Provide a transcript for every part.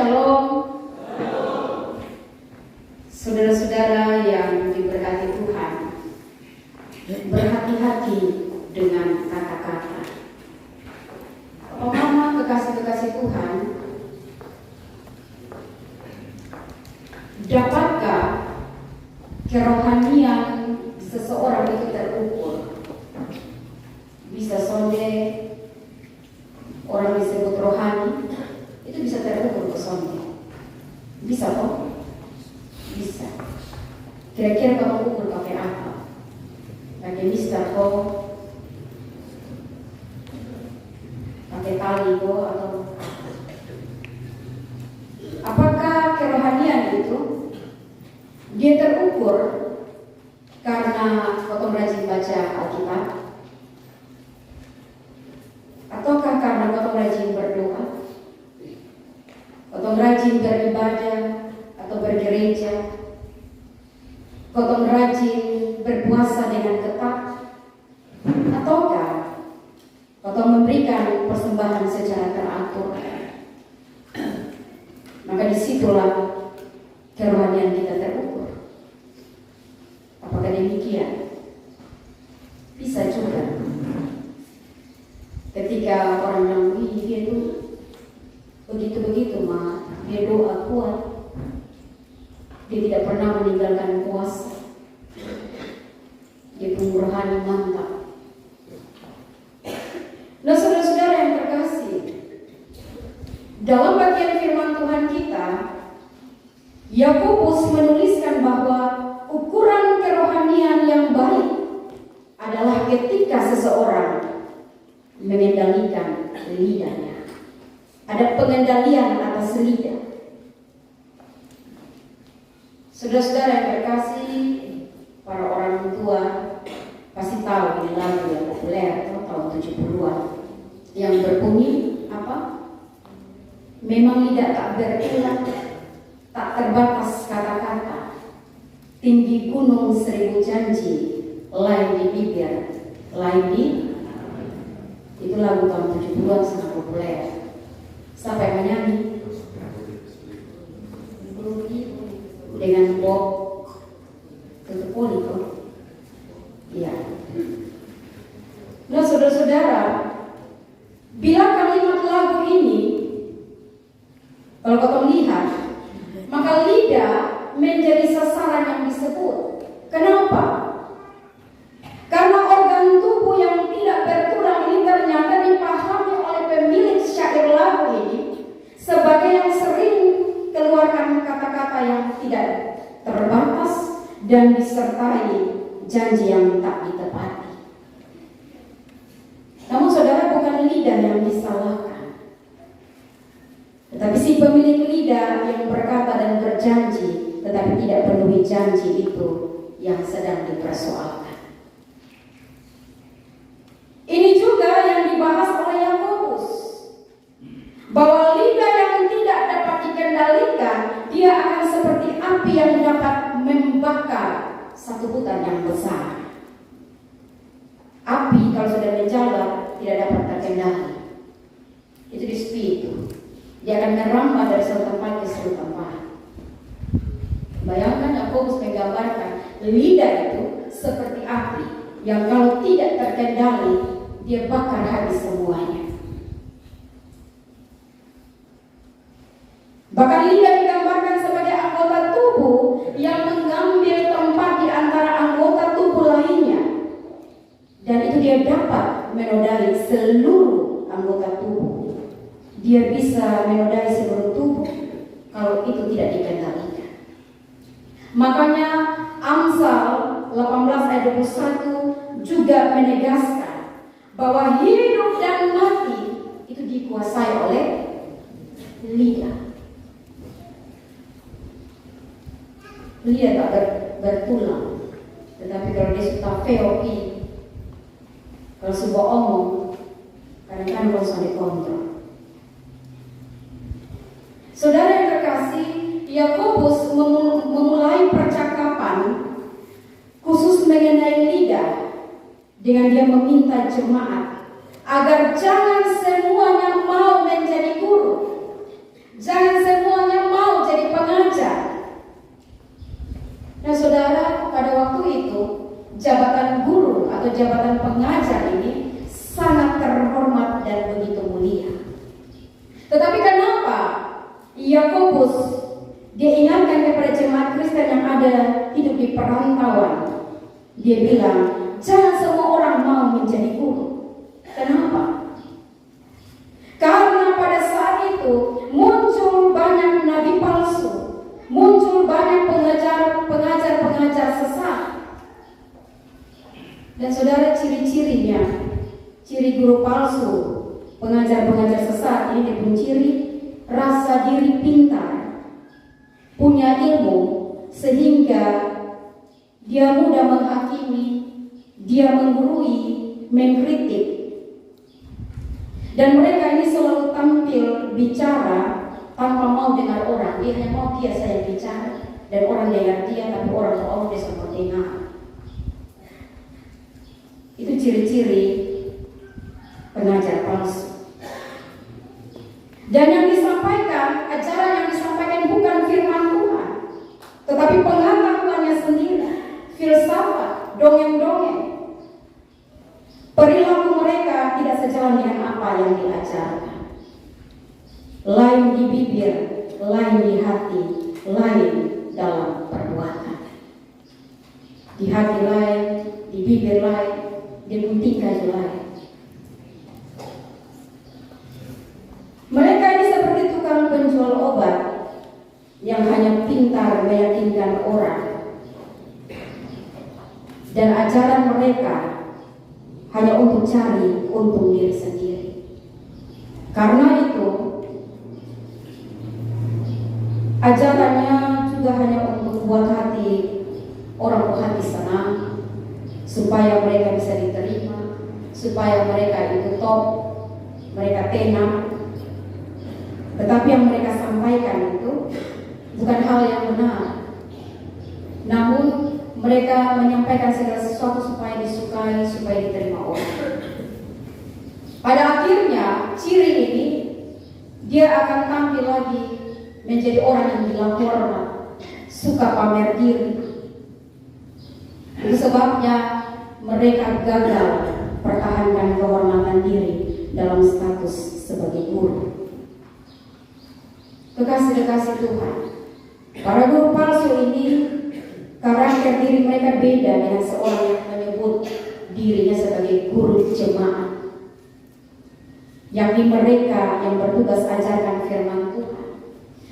Shalom. Saudara-saudara yang diberkati Tuhan, berhati-hati dengan kata-kata. Mama kekasih-kekasih Tuhan, dapatkah kerohanian seseorang itu terukur? Bisa sonde, orang disebut rohani, itu bisa terukur ke sonde. Bisa kok? Bisa. Kira-kira kamu ukur pakai apa? Pakai mister kok? Pakai tali kok? Atau apakah kerohanian itu dia terukur karena kau rajin baca Alkitab? Ataukah karena kau rajin berdoa? Kau rajin beribadah atau bergereja? Kau rajin berpuasa dengan ketat? Ataukah kau memberikan persembahan secara teratur? Maka disitulah kerohanian kita terukur. Apakah demikian? Bisa juga. Ketika orang yang dia itu begitu-begitu mah, dia doa kuat, dia tidak pernah meninggalkan puasa, dia punya rohani mantap. Nah, saudara-saudara yang terkasih, dalam bagian firman Tuhan kita, Yakobus menuliskan bahwa ukuran kerohanian yang baik adalah ketika seseorang mengendalikan lidahnya. Ada pengendalian atas lidah. Saudara-saudara yang terkasih, para orang tua pasti tahu ini lagu yang populer tahun 70-an yang berbunyi apa? Memang lidah tak berulang, tak terbatas kata-kata, tinggi gunung 1000 janji, lain di bibir, lain di. Itu lagu tahun 70-an sangat populer. Siapa yang menyanyi? Dengan Bob Tutupoli kok. Iya. Nah, saudara-saudara, bila kalimat lagu ini, kalau kau lihat, maka lidah menjadi sasaran yang disebut. Kenapa? Karena organ tubuh yang tidak bertulang ini ternyata dipahami oleh pemilik syair lagu ini sebagai yang sering keluarkan kata-kata yang tidak terbatas dan disertai janji yang tak ditepati. Namun saudara, bukan lidah yang disalahkan, tetapi si pemilik lidah yang berkata dan berjanji tetapi tidak penuhi janji itu yang sedang dipersoalkan. Ini juga yang dibahas oleh Yakobus, bahwa lidah yang tidak dapat dikendalikan, dia akan seperti api yang dapat membakar satu hutan yang besar. Api kalau sudah menjalar tidak dapat terkendali. Itu di situ. Dia akan merambah dari satu tempat ke satu tempat. Bayangkan Yakobus menggambarkan lidah itu seperti api yang kalau tidak terkendali dia bakar habis semuanya. Bahkan lidah digambarkan sebagai anggota tubuh yang mengambil tempat di antara anggota tubuh lainnya, dan itu dia dapat menodai seluruh anggota tubuh. Dia bisa menodai seluruh tubuh kalau itu tidak dikendalikan. Makanya Amsal 18 ayat 21 juga menegaskan bahwa hidup dan mati itu dikuasai oleh lidah. Lidah tak bertulang, tetapi kalau dia sudah VOP, kalau sebuah omong, kadang-kadang harus dikontrol. Saudara yang terkasih, Yakobus memulai percakapan khusus mengenai lidah dengan dia meminta jemaat agar jangan semuanya mau menjadi guru, jangan semua Yakobus dia ingatkan kepada jemaat Kristen yang ada hidup di perantauan. Dia bilang, jangan semua orang mau menjadi guru. Kenapa? Karena pada saat itu muncul banyak nabi palsu, muncul banyak pengajar sesat. Dan saudara, ciri-cirinya, ciri guru palsu, pengajar sesat ini dia punya ciri rasa diri pintar, punya ilmu, sehingga dia mudah menghakimi, dia menggurui, mengkritik. Dan mereka ini selalu tampil bicara tanpa mau dengar orang. Dia hanya mau dia saya bicara dan orang dengar dia, tapi orang mau dia sama dengar. Itu ciri-ciri pengajar palsu. Dan yang disampaikan, ajaran yang disampaikan bukan firman Tuhan, tetapi pengetahuannya sendiri, filsafat, dongeng-dongeng. Perilaku mereka tidak sejalan dengan apa yang diajarkan. Lain di bibir, lain di hati, lain dalam perbuatan. Di hati lain, di bibir lain, di tingkah lain. Mereka ini seperti tukang penjual obat yang hanya pintar meyakinkan orang. Dan ajaran mereka hanya untuk cari untung diri sendiri. Karena itu, ajarannya juga hanya untuk buat hati orang hati senang, supaya mereka bisa diterima, supaya mereka itu top, mereka tenang. Tetapi yang mereka sampaikan itu bukan hal yang benar. Namun mereka menyampaikan segala sesuatu supaya disukai, supaya diterima orang. Pada akhirnya, ciri ini dia akan tampil lagi menjadi orang yang gila hormat, suka pamer diri. Itu sebabnya mereka gagal pertahankan kehormatan diri dalam status sebagai guru. Kekasih-kekasih Tuhan, para guru palsu ini karakter diri mereka beda dengan seorang yang menyebut dirinya sebagai guru jemaat, yakni mereka yang bertugas ajarkan firman Tuhan,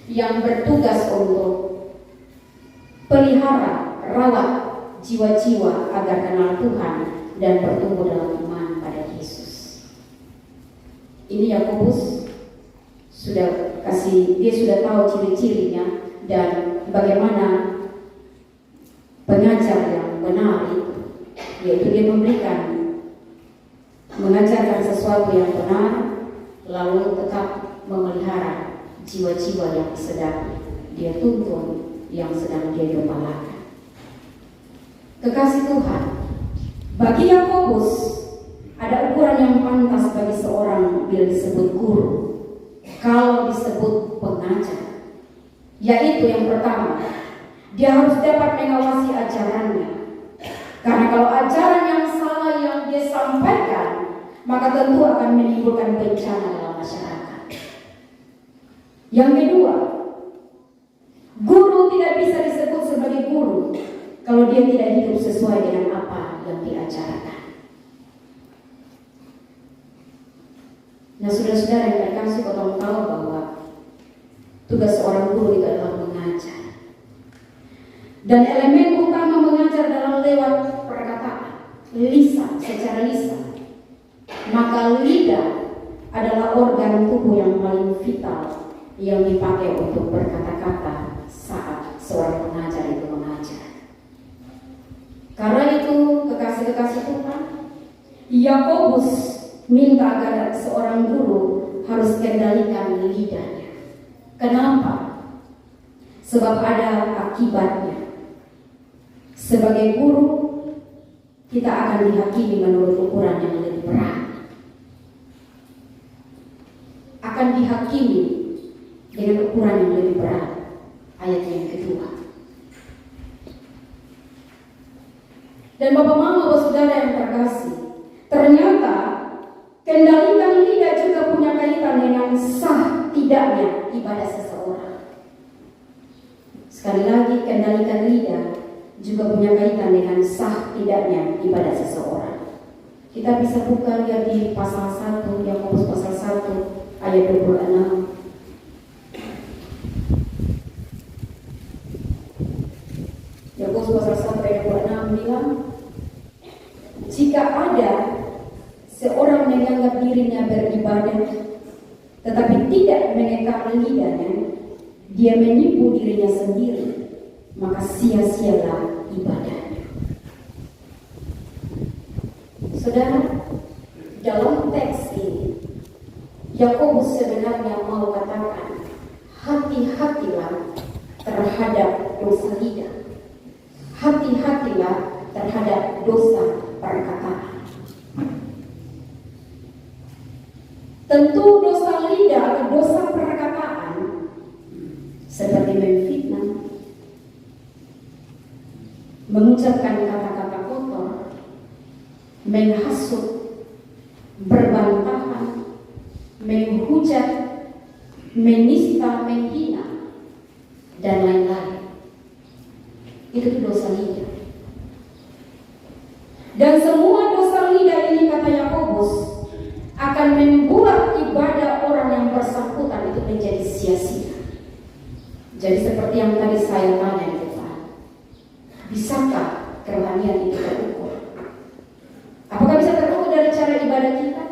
yang bertugas untuk pelihara, rawat jiwa-jiwa agar kenal Tuhan dan bertumbuh dalam iman pada Yesus. Ini Yakobus dia sudah tahu ciri-cirinya dan bagaimana pengajar yang benar itu, yaitu dia mengajarkan sesuatu yang benar, lalu tetap memelihara jiwa-jiwa yang sedang dia tuntun, yang sedang dia gembalakan. Kekasih Tuhan, bagi Yakobus ada ukuran yang pantas bagi seorang bila disebut guru, kalau disebut pengajar, yaitu yang pertama, dia harus dapat mengawasi ajarannya. Karena kalau ajaran yang salah yang dia sampaikan, maka tentu akan menimbulkan bencana dalam masyarakat. Yang kedua, guru tidak bisa disebut sebagai guru kalau dia tidak hidup sesuai dengan apa yang diajarkan. Nah, saudara-saudara yang terkasih, potong tahu bahwa tugas seorang guru itu adalah mengajar. Dan elemen utama mengajar adalah lewat perkataan, lisan, secara lisan. Maka lidah adalah organ tubuh yang paling vital yang dipakai untuk berkata-kata saat seorang pengajar itu mengajar. Karena itu, kekasih-kekasih Tuhan, Yakobus minta agar seorang guru harus kendalikan lidahnya. Kenapa? Sebab ada akibatnya. Sebagai guru, kita akan dihakimi menurut ukuran yang lebih berat. Akan dihakimi dengan ukuran yang lebih berat. Ayat yang kedua. Dan Bapak Mama, Bapak Saudara yang terkasih, ternyata kendalikan lidah juga punya kaitan dengan sah tidaknya ibadah seseorang. Sekali lagi, kendalikan lidah juga punya kaitan dengan sah tidaknya ibadah seseorang. Kita bisa buka lihat di pasal 1, Yakobus pasal 1 ayat 26. Yakobus pasal 1 ayat 26 bilang, jika ada seorang menganggap dirinya beribadah tetapi tidak mengekang lidahnya, dia menipu dirinya sendiri, maka sia-sialah ibadahnya. Saudara, dalam teks ini Yakobus sebenarnya mau katakan, hati-hatilah terhadap dosa lidah, hati-hatilah terhadap dosa perkataan. Tentu dosa lidah atau dosa perkataan seperti menfitnah, mengucapkan kata-kata kotor, menghasut, berbantahan, menghujat, menista, menghina, dan lain-lain. Itu dosa lidah. Dan semua dosa lidah ini, kata Yakobus, akan membuat ibadah orang yang bersangkutan itu menjadi sia-sia. Jadi seperti yang tadi saya tanya itu, bisakah kerohanian itu terukur? Apakah bisa terukur dari cara ibadah kita?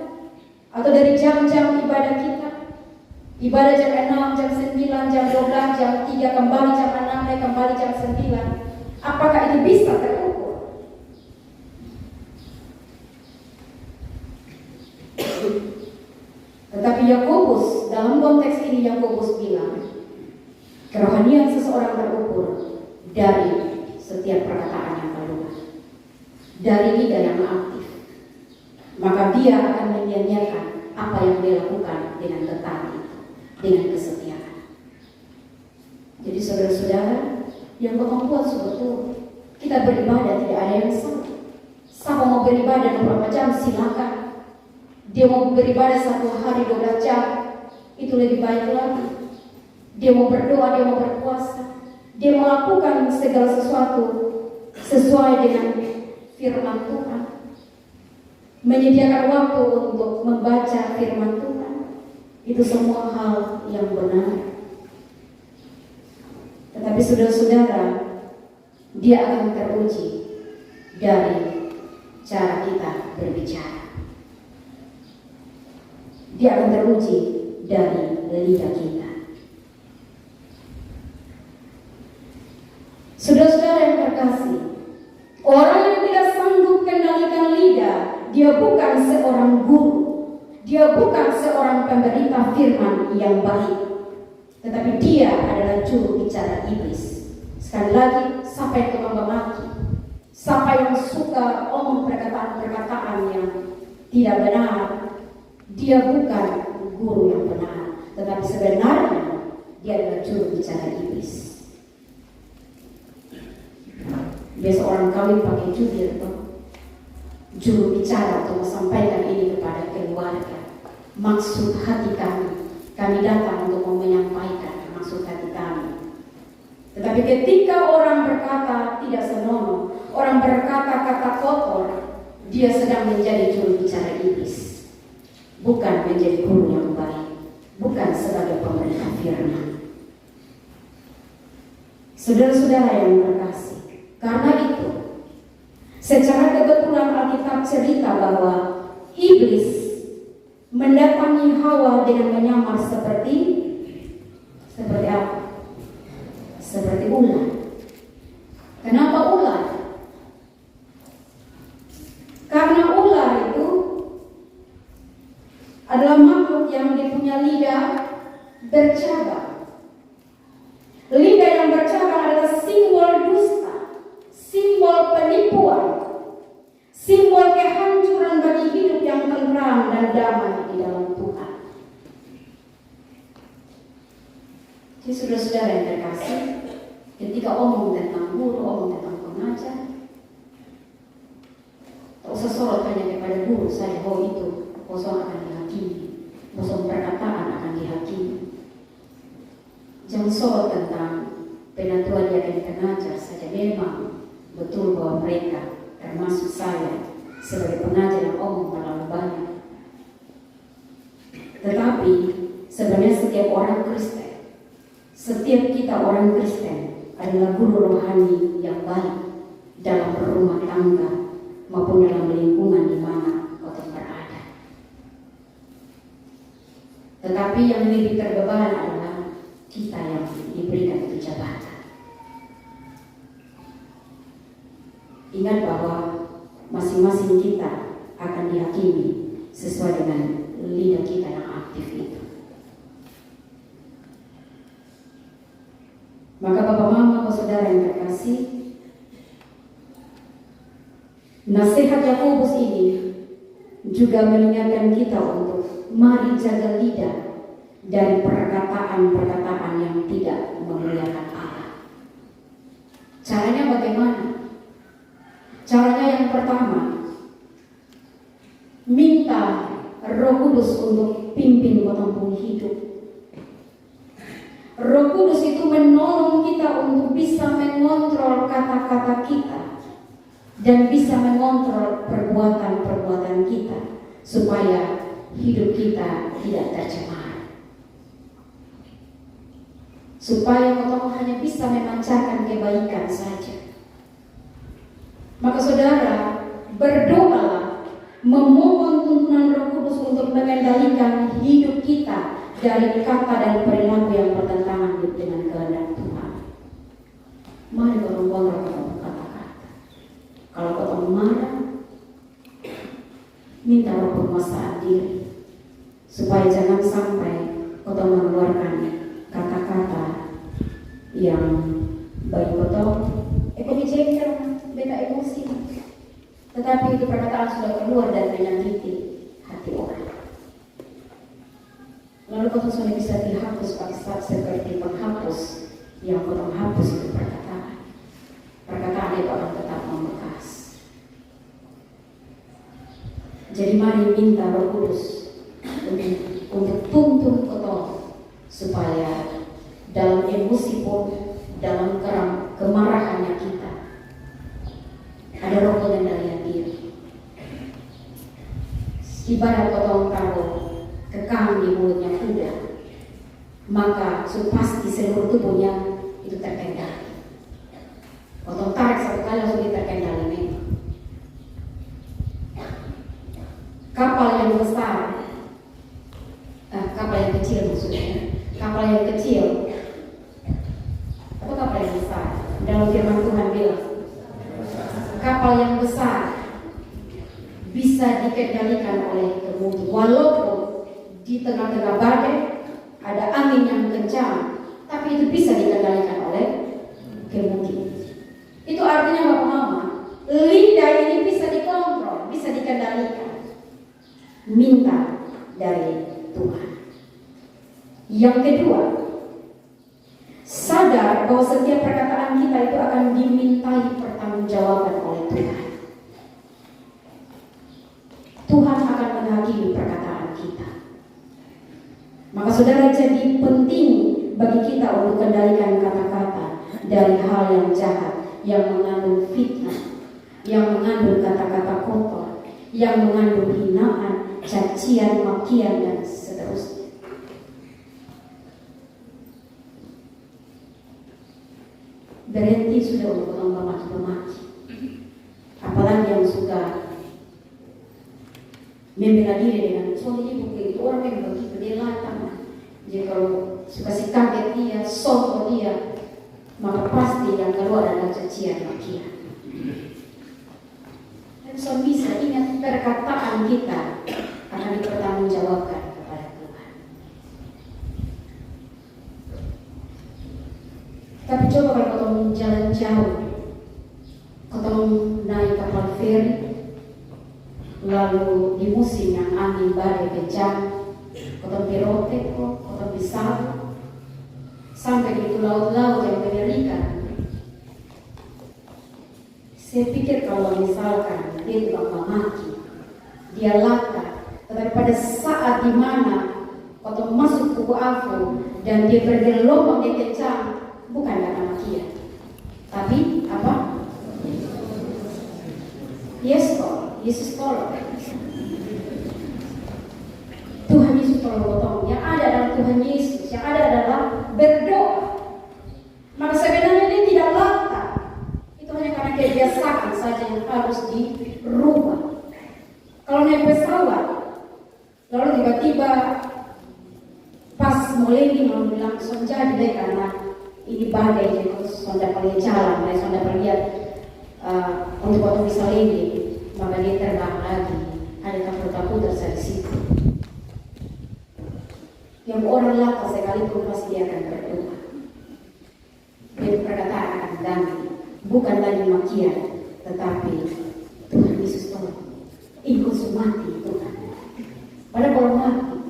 Atau dari jam-jam ibadah kita? Ibadah jam 6, jam 9, jam 12, jam 3, kembali jam 6, kembali jam 9. Apakah itu bisa terukur? Tetapi Yakobus, dalam konteks ini Yakobus bilang, kerohanian seseorang terukur dari setiap perkataan yang keluar, dari lidah yang aktif. Maka dia akan menyanyiakan apa yang dia lakukan dengan tetap, dengan kesetiaan. Jadi saudara-saudara, yang kemampuan sebetulnya kita beribadah tidak ada yang salah. Siapa mau beribadah beberapa jam silakan. Dia mau beribadah 1 hari 12 jam, itu lebih baik lagi. Dia mau berdoa, dia mau berpuasa, dia melakukan segala sesuatu sesuai dengan firman Tuhan, menyediakan waktu untuk membaca firman Tuhan. Itu semua hal yang benar. Tetapi saudara-saudara, dia akan teruji dari cara kita berbicara. Dia akan teruji dari lidah kita. Saudara-saudara yang terkasih, orang yang tidak sanggup kendalikan lidah, dia bukan seorang guru, dia bukan seorang pemberita firman yang baik, tetapi dia adalah juru bicara iblis. Sekali lagi, siapa yang tukang memaki, siapa yang suka omong perkataan-perkataan yang tidak benar, dia bukan guru yang benar, tetapi sebenarnya dia adalah juru bicara iblis. Biasa orang kawin pakai jubir, juru bicara untuk menyampaikan ini kepada keluarga. Maksud hati kami datang untuk menyampaikan maksud hati kami. Tetapi ketika orang berkata tidak senonoh, orang berkata kata kotor, dia sedang menjadi juru bicara iblis, bukan menjadi guru yang baik, bukan sebagai pemberi firman. Saudara-saudara yang terkasih, karena itu, secara kebetulan Alkitab cerita bahwa iblis mendatangi Hawa dengan menyamar seperti apa? Seperti ular. Kenapa ular? Karena ular itu adalah makhluk yang punya lidah bercabang. Lidah yang bercabang adalah simbol dusta, simbol penipuan, simbol kehancuran bagi hidup yang tenang dan damai di dalam Tuhan. Jadi saudara-saudara yang terkasih, ketika omong tentang guru, omong tentang pengajar, tak usah sorot hanya kepada guru saja, bahwa itu kosong akan dihakimi, kosong perkataan akan dihakimi. Jangan sorot tentang penatuan betul bahwa mereka, termasuk saya, sebagai pengajar yang omong terlalu banyak. Tetapi sebenarnya setiap orang Kristen, setiap kita orang Kristen adalah guru rohani yang baik dalam berumah tangga maupun dalam lingkungan di mana kau berada. Tetapi yang lebih terbeban adalah kita yang diberikan itu jabatan. Ingat bahwa masing-masing kita akan dihakimi sesuai dengan lidah kita yang aktif itu. Maka Bapak Mama, saudara yang terkasih, nasihat Yakobus ini juga mengingatkan kita untuk mari jaga lidah dari perkataan-perkataan yang tidak memuliakan Allah. Caranya bagaimana? Caranya yang pertama, minta Roh Kudus untuk pimpin menempuh hidup. Roh Kudus itu menolong kita untuk bisa mengontrol kata-kata kita dan bisa mengontrol perbuatan-perbuatan kita supaya hidup kita tidak tercemar. Supaya kita hanya bisa memancarkan kebaikan saja. Maka saudara, berdoalah, memohon tuntunan Roh Kudus untuk mengendalikan hidup kita dari kata dan perilaku yang bertentangan dengan kehendak Tuhan. Mari kita kontrol kata-kata. Kalau kita marah, minta Roh penguasaan diri, supaya jangan sampai kita mengeluarkan kata-kata yang baik betul. Jengkel, beda emosi, tetapi itu perkataan sudah keluar dan menyakiti hati orang. Lalu kau sudah bisa dihapus seperti penghapus yang kau menghapus itu perkataan. Perkataan itu akan tetap membekas. Jadi mari minta Roh Kudus untuk tuntun kau supaya dalam emosi pun, dalam kemarahannya kita ada roh pengendalian diri. Ibarat potong taruh kekang di mulutnya kuda, maka pasti seluruh tubuhnya itu terkendali. Potong tarik satu kali langsung terkendali memang. Kapal yang besar, kapal yang kecil maksudnya, kapal yang kecil atau kapal yang besar, dalam firman Tuhan bilang kapal yang besar bisa dikendalikan oleh kemudi. Walaupun di tengah-tengah badai ada angin yang kencang, tapi itu bisa dikendalikan oleh kemudi. Itu artinya Bapak Mama, lidah ini bisa dikontrol, bisa dikendalikan. Minta dari Tuhan. Yang kedua, sadar bahwa setiap perkataan kita itu akan dimintai pertanggungjawaban oleh Tuhan. Tuhan akan menghakimi perkataan kita. Maka saudara, jadi penting bagi kita untuk kendalikan kata-kata dari hal yang jahat, yang mengandung fitnah, yang mengandung kata-kata kotor, yang mengandung hinaan, cacian, makian, dan seterusnya. Berhenti sudah untuk memaki-maki. Apalagi yang suka membela diri dengan soalnya begitu, orang yang begitu dia latang. Jadi kalau suka si kaget dia, sombong dia, maka pasti yang keluar adalah cacian makian. Dan so bisa ingat perkataan kita akan dipertanggungjawabkan kepada Tuhan. Tapi coba kalau kau jalan jauh, kau naik kapal feri, lalu di musim yang angin badai kencang, kau pirote, kau bisa sampai di laut-laut yang mengerikan. Saya pikir kalau misalkan dia tukang memaki, dia laka, tetapi pada saat dimana kau masuk buku aku dan dia bergelombang, dia kencang, bukan karena makian, tapi apa? Yesus tolong. Tuhan Yesus tolong potong. Yang ada adalah Tuhan Yesus. Yang ada adalah berdoa. Maka sebenarnya dia tidak latah. Itu hanya karena kebiasaan saja yang harus dirubah. Kalau naik pesawat, lalu tiba-tiba pas mau landing lalu langsung jadi deh karena ini badai jadi sonda paling jalan, sonda paling lihat untuk waktu bisa landing, maka dia terbang lagi. Ada takut-takut dari situ. Yang orang latah sekalipun pasti dia akan berdoa. Dan perkataan akan damai, bukan lagi makian, tetapi Tuhan Yesus tolong. Ikut mati Tuhan. Pada kalau mati.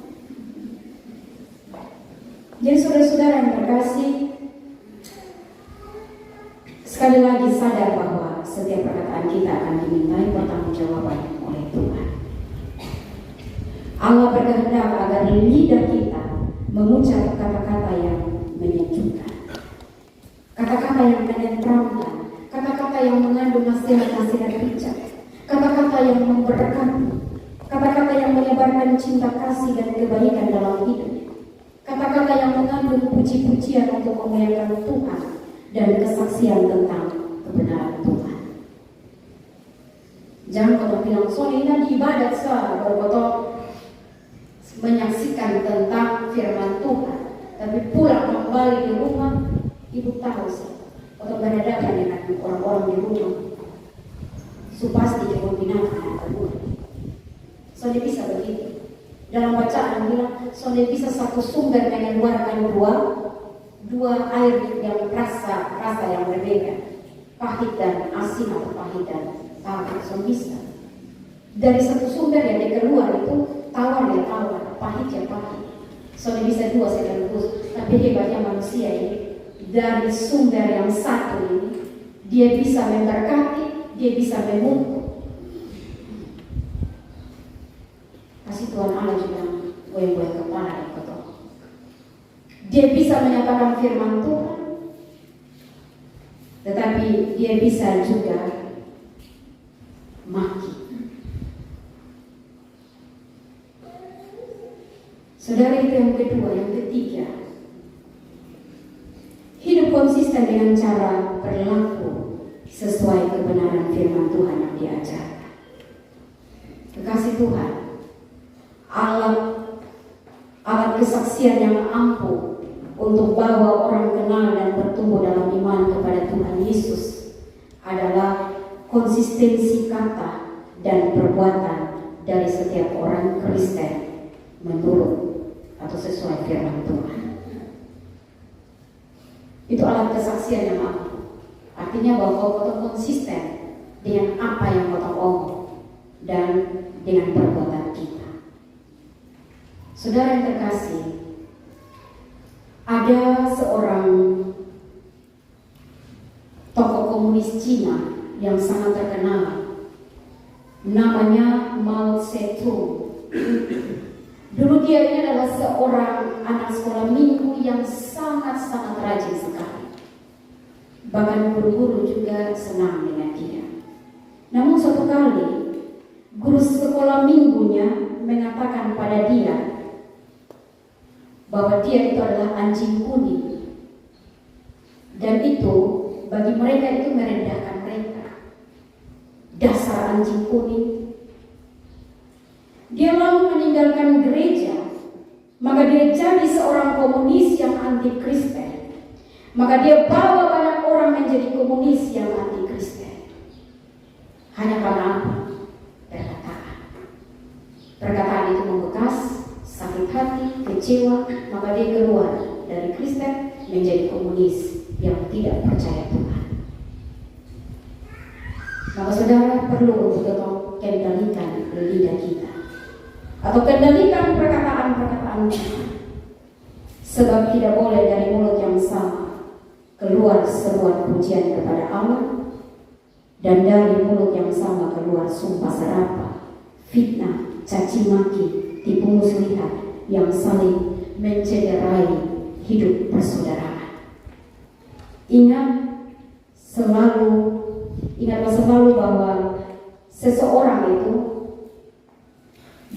Jadi saudara-saudara yang terkasih, sekali lagi sadar bahwa setiap perkataan kita akan dimintai pertanggungjawaban oleh Tuhan. Allah berkehendak agar lidah kita mengucap kata-kata yang menyejukkan, kata-kata yang menenteramkan, kata-kata yang mengandung nasihat-nasihat bijak, kata-kata yang memberkati, kata-kata yang menyebarkan cinta kasih dan kebaikan dalam hidup, kata-kata yang mengandung puji-pujian untuk memuliakan Tuhan dan kesaksian tentang kebenaran Tuhan. Jangan kau bilang, soalnya di ibadat baru kau menyaksikan tentang firman Tuhan, tapi pulang kembali di rumah, ibu tahu sih, atau berhadapan dengan orang-orang di rumah, supasti jangan binatang yang kedua. Soalnya bisa begitu. Dalam bacaan bilang, soalnya bisa satu sumber mengeluarkan dua air yang rasa yang berbeda, pahit dan asin atau pahit dan tawar. So bisa. Dari satu sumber yang keluar itu tawar ya tawar, pahit ya pahit. Soalnya bisa dua sekaligus. Tapi hebatnya manusia ini, dari sumber yang satu ini, dia bisa memberkati, dia bisa memupuk. Kasih Tuhan Allah juga goyang-goyang kepala dan kotor. Dia bisa menyatakan firman Tuhan, tetapi dia bisa juga maki. Saudara, itu yang kedua. Yang ketiga, hidup konsisten dengan cara berlaku sesuai kebenaran firman Tuhan yang diajarkan. Kekasih Tuhan, alat kesaksian yang ampuh untuk bawa orang kenal dan bertumbuh dalam iman kepada Tuhan Yesus adalah konsistensi kata dan perbuatan dari setiap orang Kristen menurut atau sesuai firman Tuhan. Itu alat kesaksian yang ampuh. Artinya bahwa kau konsisten dengan apa yang kau omong dan dengan perbuatan kita. Saudara yang terkasih, ada seorang tokoh komunis Cina yang sangat terkenal, namanya Mao Zedong. Dulu dia ini adalah seorang anak sekolah minggu yang sangat-sangat rajin sekali. Bahkan guru-guru juga senang dengan dia. Namun suatu kali, guru sekolah minggunya mengatakan pada dia bahwa dia itu adalah anjing kuning, dan itu bagi mereka itu merendahkan mereka. Dasar anjing kuning. Dia lalu meninggalkan gereja, maka dia jadi seorang komunis yang anti Kristen. Maka dia bawa banyak orang menjadi komunis yang anti Kristen. Hanya karena apa? Perkataan itu membekas, sakit hati, kecewa, maka dia keluar dari Kristen menjadi komunis yang tidak percaya Tuhan. Maka saudara perlu untuk kendalikan lidah kita, atau kendalikan perkataan-perkataan kita, sebab tidak boleh dari mulut yang sama keluar seruan pujian kepada Allah, dan dari mulut yang sama keluar sumpah serapah, fitnah, caci maki, tipu muslihat yang saling mencederai hidup persaudaraan. Ingatlah selalu bahwa seseorang itu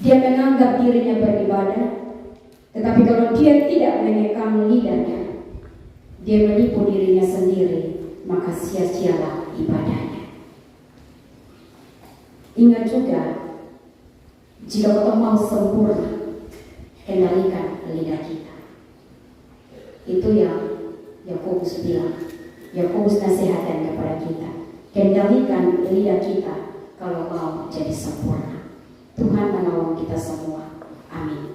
dia menganggap dirinya beribadah, tetapi kalau dia tidak mengekang lidahnya, dia menipu dirinya sendiri, maka sia-sialah ibadahnya. Ingat juga, jika kita mau sempurna, kendalikan lidah kita. Itu yang Yakobus bilang. Yakobus nasihatkan kepada kita, kendalikan lidah kita kalau mau jadi sempurna. Tuhan menolong kita semua. Amin.